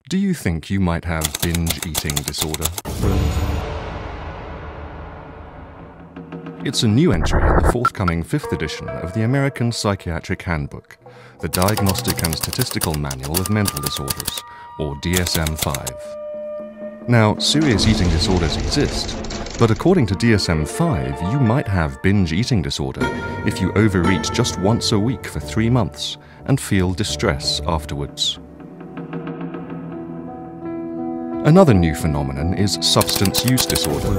Do you think you might have binge eating disorder? It's a new entry in the forthcoming 5th edition of the American Psychiatric Handbook, the Diagnostic and Statistical Manual of Mental Disorders, or DSM-5. Now, serious eating disorders exist, but according to DSM-5, you might have binge eating disorder if you overeat just once a week for 3 months and feel distress afterwards. Another new phenomenon is substance use disorder,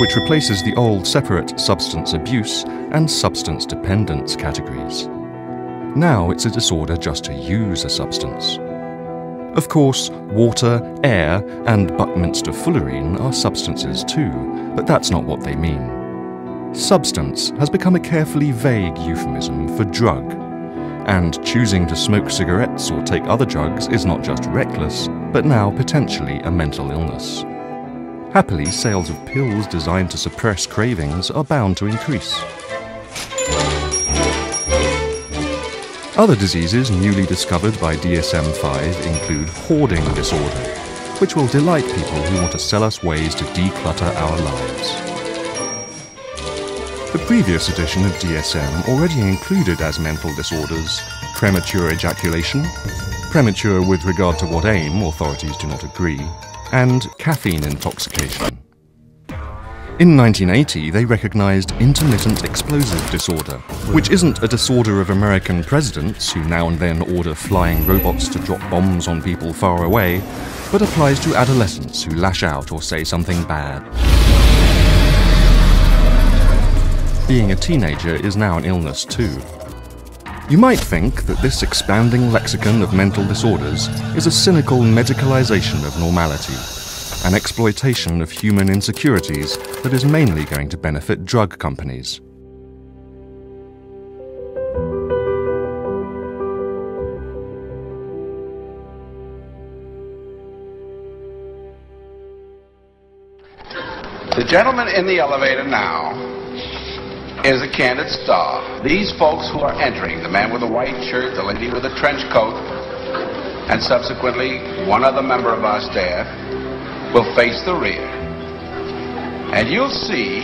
which replaces the old separate substance abuse and substance dependence categories. Now it's a disorder just to use a substance. Of course, water, air, and Buckminster fullerene are substances too, but that's not what they mean. Substance has become a carefully vague euphemism for drug, and choosing to smoke cigarettes or take other drugs is not just reckless, but now potentially a mental illness. Happily, sales of pills designed to suppress cravings are bound to increase. Other diseases newly discovered by DSM-5 include hoarding disorder, which will delight people who want to sell us ways to declutter our lives. The previous edition of DSM already included as mental disorders premature ejaculation, premature with regard to what aim authorities do not agree, and caffeine intoxication. In 1980, they recognized intermittent explosive disorder, which isn't a disorder of American presidents who now and then order flying robots to drop bombs on people far away, but applies to adolescents who lash out or say something bad. Being a teenager is now an illness too. You might think that this expanding lexicon of mental disorders is a cynical medicalization of normality, an exploitation of human insecurities that is mainly going to benefit drug companies. The gentleman in the elevator now is a candid star. These folks who are entering, the man with the white shirt, the lady with the trench coat, and subsequently one other member of our staff, will face the rear. And you'll see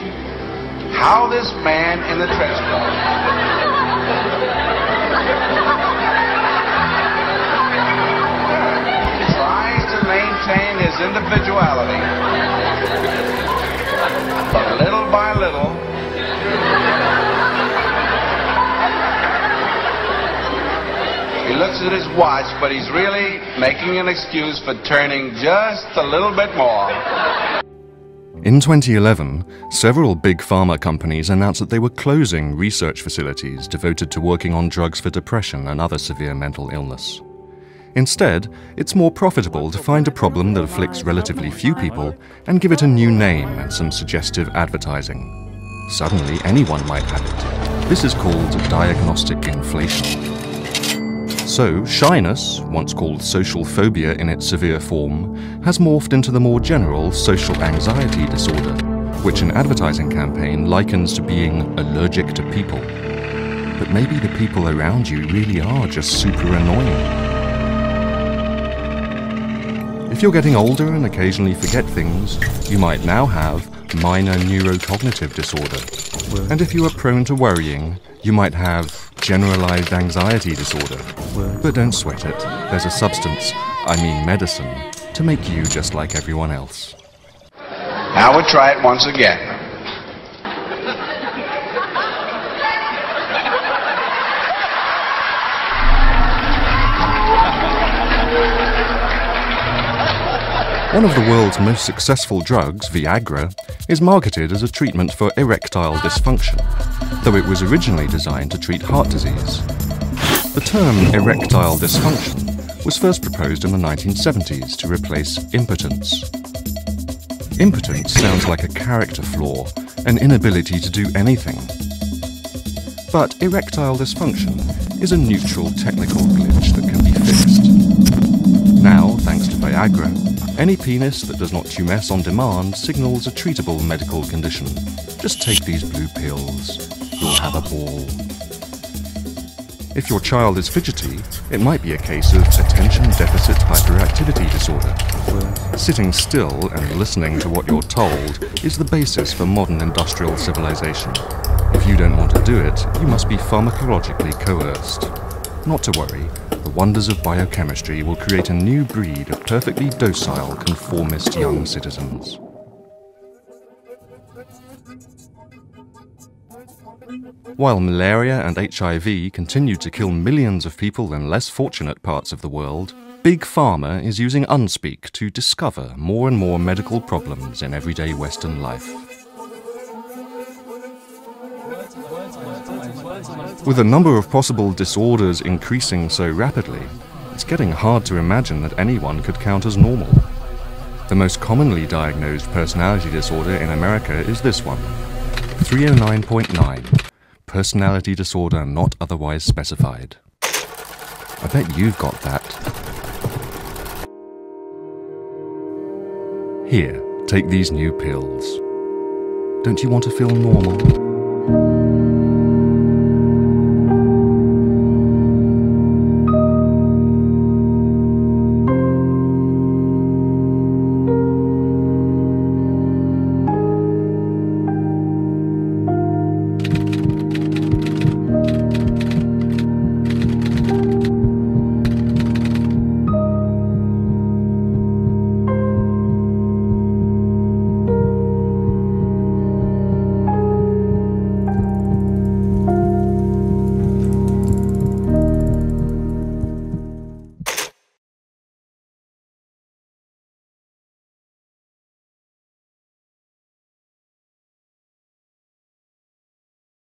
how this man in the trench coat tries to maintain his individuality, but little by little he looks at his watch, but he's really making an excuse for turning just a little bit more. In 2011, several big pharma companies announced that they were closing research facilities devoted to working on drugs for depression and other severe mental illness. Instead, it's more profitable to find a problem that afflicts relatively few people and give it a new name and some suggestive advertising. Suddenly, anyone might have it. This is called diagnostic inflation. So, shyness, once called social phobia in its severe form, has morphed into the more general social anxiety disorder, which an advertising campaign likens to being allergic to people. But maybe the people around you really are just super annoying. If you're getting older and occasionally forget things, you might now have minor neurocognitive disorder. And if you are prone to worrying, you might have generalized anxiety disorder. But don't sweat it. There's a substance, I mean medicine, to make you just like everyone else. Now we'll try it once again. One of the world's most successful drugs, Viagra, is marketed as a treatment for erectile dysfunction, though it was originally designed to treat heart disease. The term erectile dysfunction was first proposed in the 1970s to replace impotence. Impotence sounds like a character flaw, an inability to do anything. But erectile dysfunction is a neutral technical glitch that can be fixed. Now, thanks to Viagra, any penis that does not tumesce on demand signals a treatable medical condition. Just take these blue pills. You'll have a ball. If your child is fidgety, it might be a case of attention deficit hyperactivity. hyperactivity disorder. Sitting still and listening to what you're told is the basis for modern industrial civilization. If you don't want to do it, you must be pharmacologically coerced. Not to worry, the wonders of biochemistry will create a new breed of perfectly docile, conformist young citizens. While malaria and HIV continue to kill millions of people in less fortunate parts of the world, Big Pharma is using Unspeak to discover more and more medical problems in everyday Western life. With the number of possible disorders increasing so rapidly, it's getting hard to imagine that anyone could count as normal. The most commonly diagnosed personality disorder in America is this one, 309.9, personality disorder not otherwise specified. I bet you've got that. Here, take these new pills. Don't you want to feel normal?